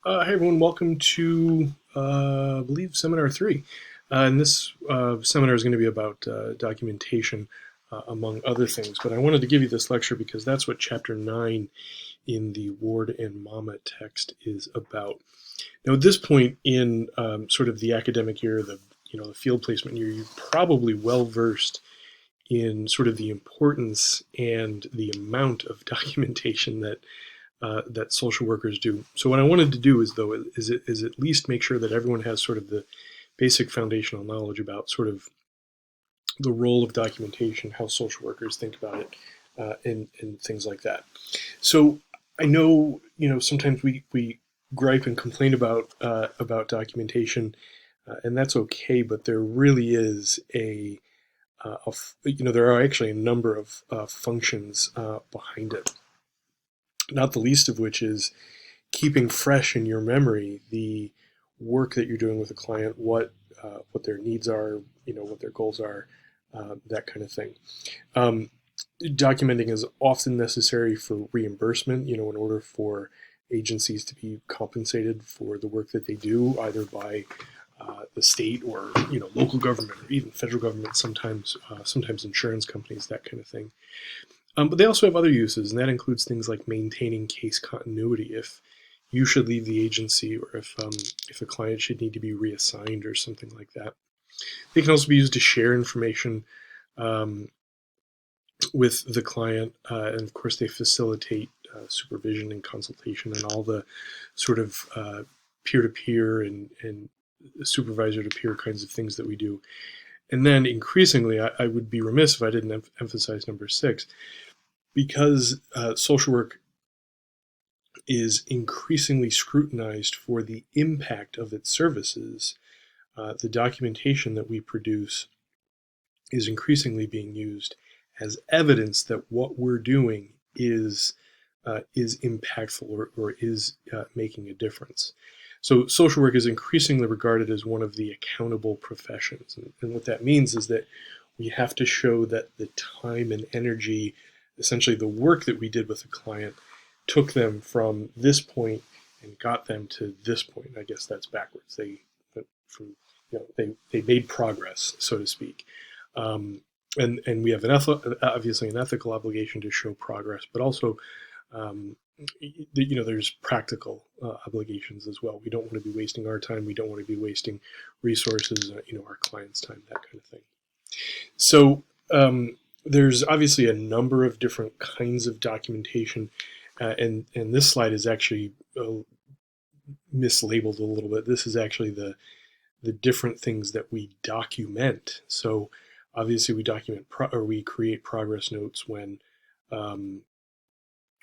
Hi everyone, welcome to I believe Seminar 3. And this seminar is going to be about documentation, among other things. But I wanted to give you this lecture because that's what Chapter 9 in the Ward and Mama text is about. Now, at this point in sort of the academic year, the field placement year, you're probably well versed in sort of the importance and the amount of documentation that social workers do. So what I wanted to do is at least make sure that everyone has sort of the basic foundational knowledge about sort of the role of documentation, how social workers think about it, and things like that. So I know sometimes we gripe and complain about documentation, and that's okay. But there really is there are actually a number of functions behind it. Not the least of which is keeping fresh in your memory the work that you're doing with a client, what their needs are, what their goals are, that kind of thing. Documenting is often necessary for reimbursement, in order for agencies to be compensated for the work that they do, either by the state or local government or even federal government. Sometimes insurance companies, that kind of thing. But they also have other uses, and that includes things like maintaining case continuity if you should leave the agency, or if a client should need to be reassigned or something like that. They can also be used to share information with the client, and of course they facilitate supervision and consultation and all the sort of peer-to-peer and supervisor-to-peer kinds of things that we do. And then increasingly, I would be remiss if I didn't emphasize number 6, because social work is increasingly scrutinized for the impact of its services. The documentation that we produce is increasingly being used as evidence that what we're doing is impactful, or is making a difference. So social work is increasingly regarded as one of the accountable professions. And what that means is that we have to show that the time and energy, essentially the work that we did with a client, took them from this point and got them to this point. I guess that's backwards. They went from, they made progress, so to speak. And we have obviously an ethical obligation to show progress, but also there's practical obligations as well. We don't want to be wasting our time. We don't want to be wasting resources, our clients' time, that kind of thing. So there's obviously a number of different kinds of documentation, and this slide is actually mislabeled a little bit. This is actually the different things that we document. So obviously we document or we create progress notes when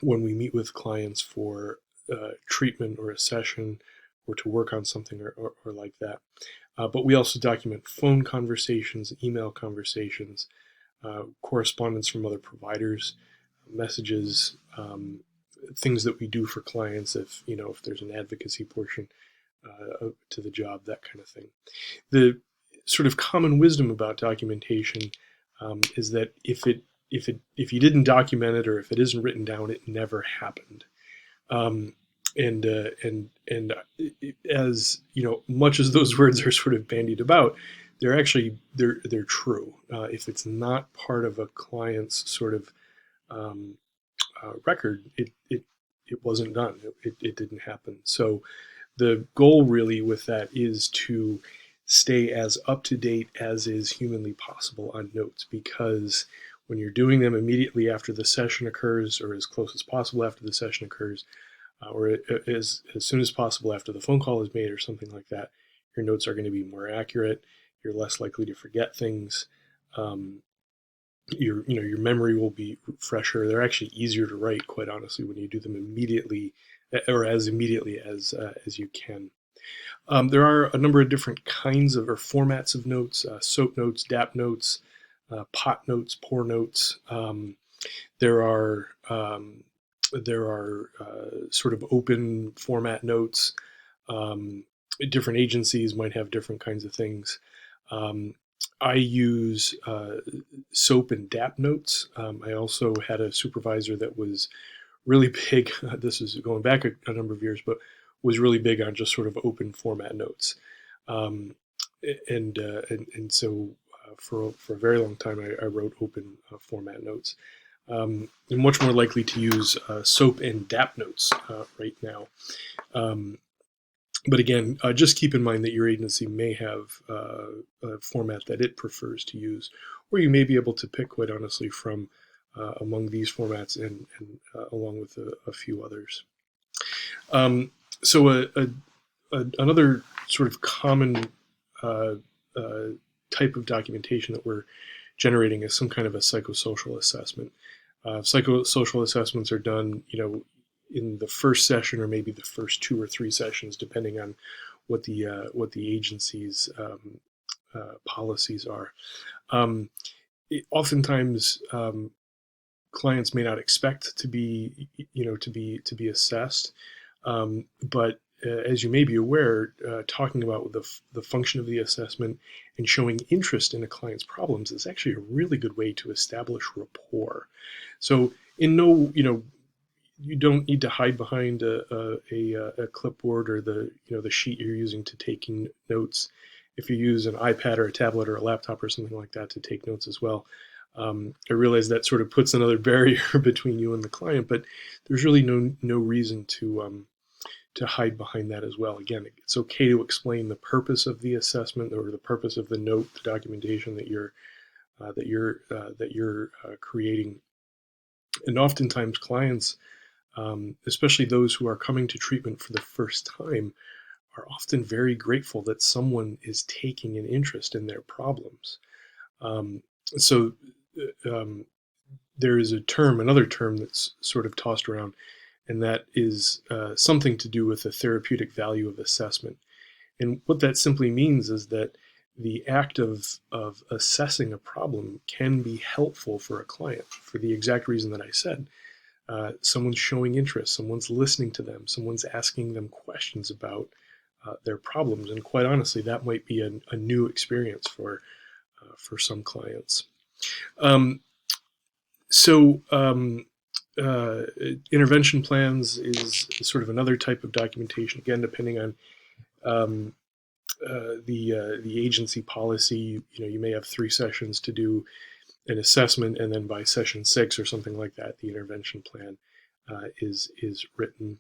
we meet with clients for treatment or a session, or to work on something or like that. But we also document phone conversations, email conversations, correspondence from other providers, messages, things that we do for clients if there's an advocacy portion to the job, that kind of thing. The sort of common wisdom about documentation is that if you didn't document it, or if it isn't written down, it never happened. And as much as those words are sort of bandied about, they're true. If it's not part of a client's sort of record, it wasn't done. It didn't happen. So the goal really with that is to stay as up to date as is humanly possible on notes, because when you're doing them immediately after the session occurs, or as close as possible after the session occurs, or as soon as possible after the phone call is made or something like that, your notes are going to be more accurate. You're less likely to forget things. Your memory will be fresher. They're actually easier to write, quite honestly, when you do them immediately, or as immediately as you can. There are a number of different kinds of or formats of notes: SOAP notes, DAP notes, pot notes, pour notes. There are sort of open format notes. Different agencies might have different kinds of things. I use SOAP and DAP notes. I also had a supervisor that was really big. This is going back a number of years, but was really big on just sort of open format notes. Um, and so for a very long time, I wrote open format notes. I'm much more likely to use SOAP and DAP notes right now. But again, just keep in mind that your agency may have a format that it prefers to use, or you may be able to pick, quite honestly, from among these formats and along with a few others. So another sort of common uh, uh, type of documentation that we're generating is some kind of a psychosocial assessment. Psychosocial assessments are done, in the first session or maybe the first 2 or 3 sessions, depending on what the agency's policies are. Oftentimes, clients may not expect to be, to be assessed, but as you may be aware, talking about the function of the assessment and showing interest in a client's problems is actually a really good way to establish rapport. So, you don't need to hide behind a clipboard or the sheet you're using to taking notes. If you use an iPad or a tablet or a laptop or something like that to take notes as well, I realize that sort of puts another barrier between you and the client, but there's really no reason to hide behind that as well. Again, it's okay to explain the purpose of the assessment or the purpose of the note, the documentation that you're creating. And oftentimes, clients, especially those who are coming to treatment for the first time, are often very grateful that someone is taking an interest in their problems. So there is another term that's sort of tossed around, and that is something to do with the therapeutic value of assessment. And what that simply means is that the act of assessing a problem can be helpful for a client for the exact reason that I said. Someone's showing interest, someone's listening to them, someone's asking them questions about their problems, and quite honestly, that might be a new experience for some clients. Intervention plans is sort of another type of documentation, again, depending on the agency policy. You may have 3 sessions to do an assessment, and then by session 6 or something like that, the intervention plan is written.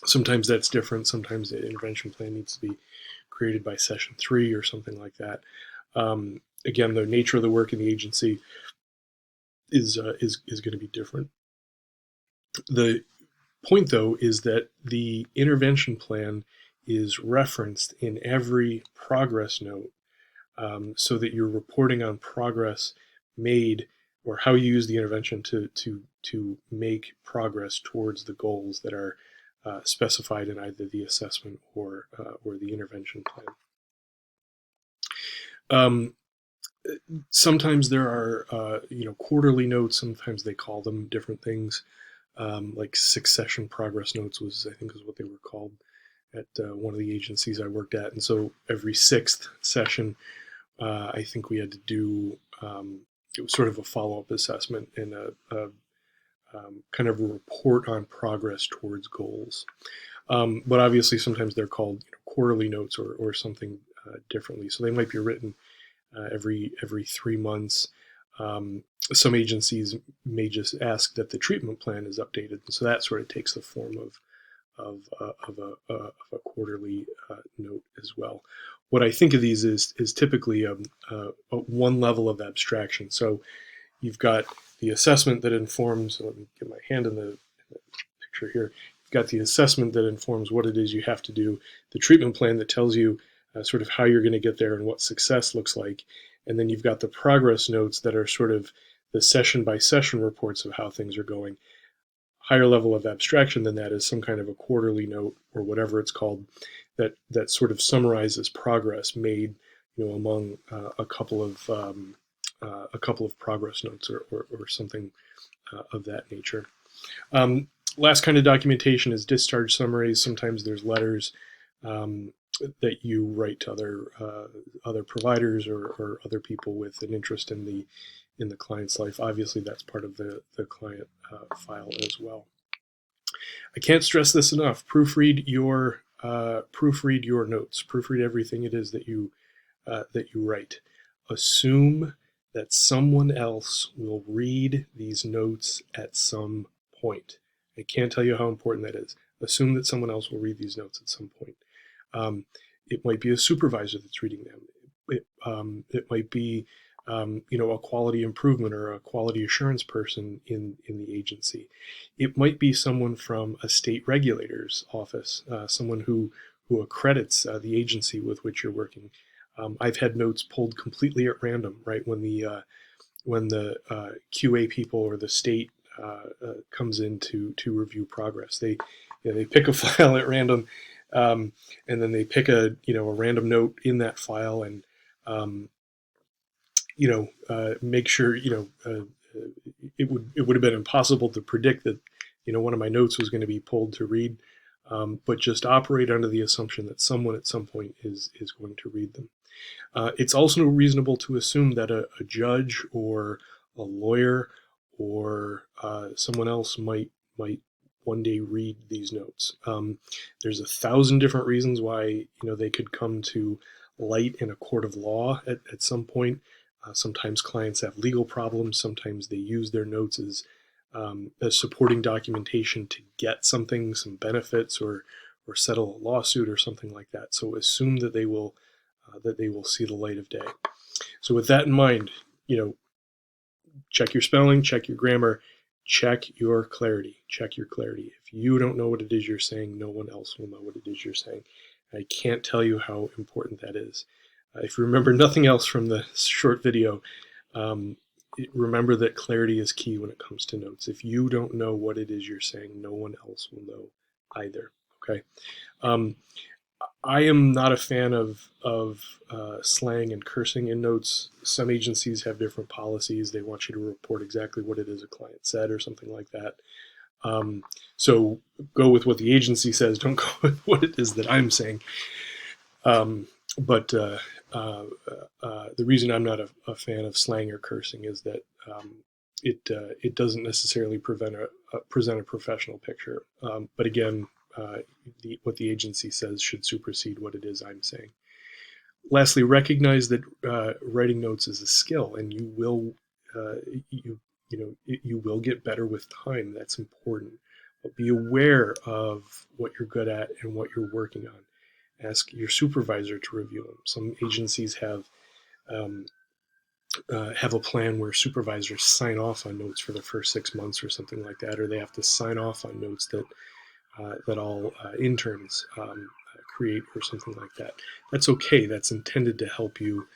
Sometimes that's different. Sometimes the intervention plan needs to be created by session 3 or something like that. Again, the nature of the work in the agency is going to be different. The point, though, is that the intervention plan is referenced in every progress note, so that you're reporting on progress made or how you use the intervention to make progress towards the goals that are specified in either the assessment or the intervention plan. Sometimes there are quarterly notes. Sometimes they call them different things. Like 6-session progress notes I think is what they were called at one of the agencies I worked at. And so every 6th session, I think we had to do it was sort of a follow-up assessment and a kind of a report on progress towards goals. But obviously, sometimes they're called quarterly notes or something differently. So they might be written every 3 months. Some agencies may just ask that the treatment plan is updated, and so that sort of takes the form of a quarterly note as well. What I think of these is typically a one level of abstraction. So you've got the assessment that informs. Let me get my hand in the picture here. You've got the assessment that informs what it is you have to do. The treatment plan that tells you sort of how you're going to get there and what success looks like. And then you've got the progress notes that are sort of the session by session reports of how things are going. Higher level of abstraction than that is some kind of a quarterly note or whatever it's called that sort of summarizes progress made, among a couple of progress notes or something of that nature. Last kind of documentation is discharge summaries. Sometimes there's letters that you write to other providers or other people with an interest in the client's life. Obviously, that's part of the client file as well. I can't stress this enough. Proofread your notes. Proofread everything it is that you write. Assume that someone else will read these notes at some point. I can't tell you how important that is. Assume that someone else will read these notes at some point. It might be a supervisor that's reading them. It might be a quality improvement or a quality assurance person in the agency. It might be someone from a state regulator's office, someone who accredits the agency with which you're working. I've had notes pulled completely at random, right? When the QA people or the state comes in to review progress, they pick a file at random, and then they pick a random note in that file and make sure it would have been impossible to predict that one of my notes was going to be pulled to read, but just operate under the assumption that someone at some point is going to read them. It's also reasonable to assume that a judge or a lawyer or someone else might one day read these notes. There's 1,000 different reasons why they could come to light in a court of law at some point. Sometimes clients have legal problems. Sometimes they use their notes as supporting documentation to get some benefits or settle a lawsuit or something like that. So assume that they will see the light of day. So with that in mind, check your spelling, check your grammar, check your clarity. If you don't know what it is you're saying, no one else will know what it is you're saying. I can't tell you how important that is. If you remember nothing else from the short video, remember that clarity is key when it comes to notes. If you don't know what it is you're saying, no one else will know either. Okay. I am not a fan of slang and cursing in notes. Some agencies have different policies. They want you to report exactly what it is a client said or something like that. So go with what the agency says. Don't go with what it is that I'm saying. But the reason I'm not a fan of slang or cursing is that it doesn't necessarily present a professional picture. But again, what the agency says should supersede what it is I'm saying. Lastly, recognize that writing notes is a skill, and you will you will get better with time. That's important. But be aware of what you're good at and what you're working on. Ask your supervisor to review them. Some agencies have a plan where supervisors sign off on notes for the first 6 months or something like that, or they have to sign off on notes that all interns create or something like that. That's okay. That's intended to help you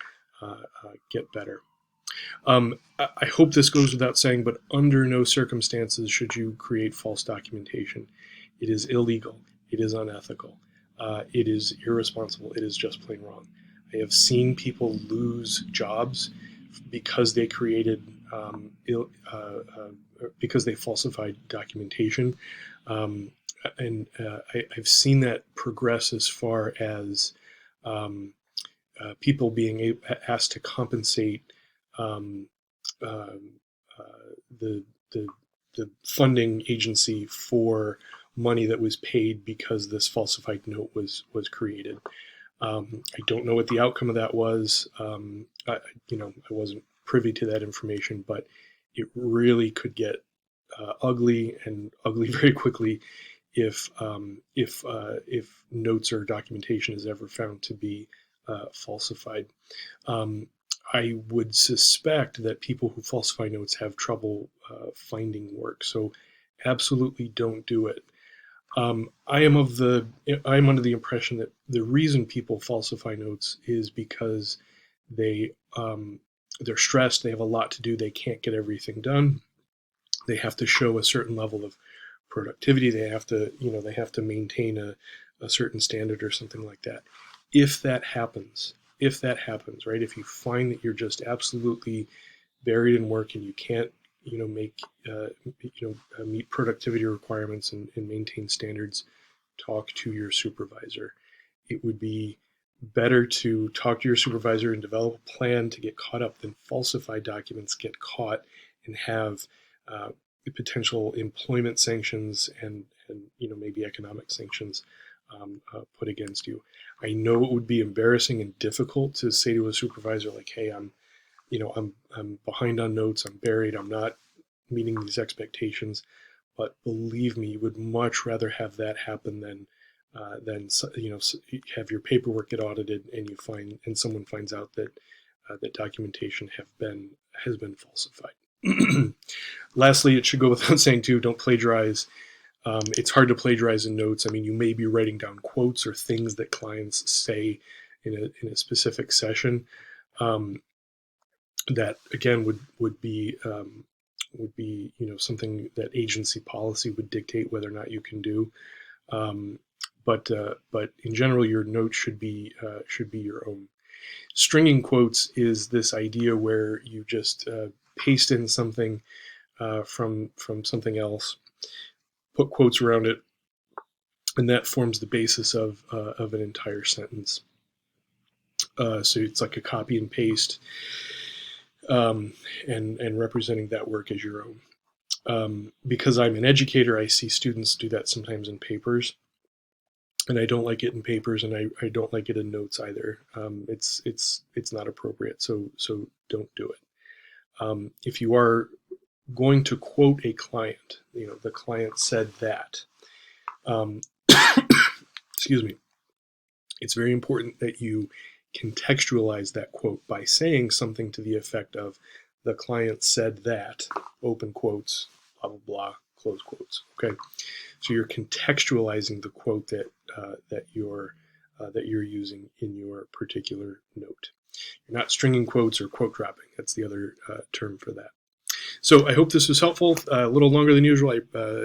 get better. I hope this goes without saying, but under no circumstances should you create false documentation. It is illegal. It is unethical. It is irresponsible. It is just plain wrong. I have seen people lose jobs because they created because they falsified documentation. And I've seen that progress as far as people being asked to compensate the funding agency for money that was paid because this falsified note was created. I don't know what the outcome of that was. I wasn't privy to that information, but it really could get ugly very quickly if notes or documentation is ever found to be falsified. I would suspect that people who falsify notes have trouble finding work, so absolutely don't do it. I'm under the impression that the reason people falsify notes is because they're stressed, they have a lot to do, they can't get everything done, they have to show a certain level of productivity, they have to maintain a certain standard or something like that. If that happens, right, if you find that you're just absolutely buried in work and you can't meet productivity requirements and maintain standards, talk to your supervisor. It would be better to talk to your supervisor and develop a plan to get caught up than falsify documents, get caught, and have potential employment sanctions and maybe economic sanctions put against you. I know it would be embarrassing and difficult to say to a supervisor like, "Hey, I'm behind on notes. I'm buried. I'm not meeting these expectations." But believe me, you would much rather have that happen than have your paperwork get audited and someone finds out that that documentation has been falsified. Lastly, it should go without saying too, don't plagiarize. It's hard to plagiarize in notes. I mean, you may be writing down quotes or things that clients say in a specific session. That again would be something that agency policy would dictate whether or not you can do. But in general, your notes should be your own. Stringing quotes is this idea where you just paste in something from something else, put quotes around it, and that forms the basis of an entire sentence. So it's like a copy and paste, and representing that work as your own. Because I'm an educator, I see students do that sometimes in papers, and I don't like it in papers, and I don't like it in notes either. It's not appropriate, so don't do it. If you are going to quote a client, the client said that. Excuse me. It's very important that you contextualize that quote by saying something to the effect of, "The client said that," open quotes, blah blah blah, close quotes. Okay, so you're contextualizing the quote that you're using in your particular note. You're not stringing quotes or quote dropping. That's the other term for that. So I hope this was helpful. A little longer than usual.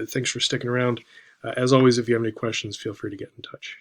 Thanks for sticking around. As always, if you have any questions, feel free to get in touch.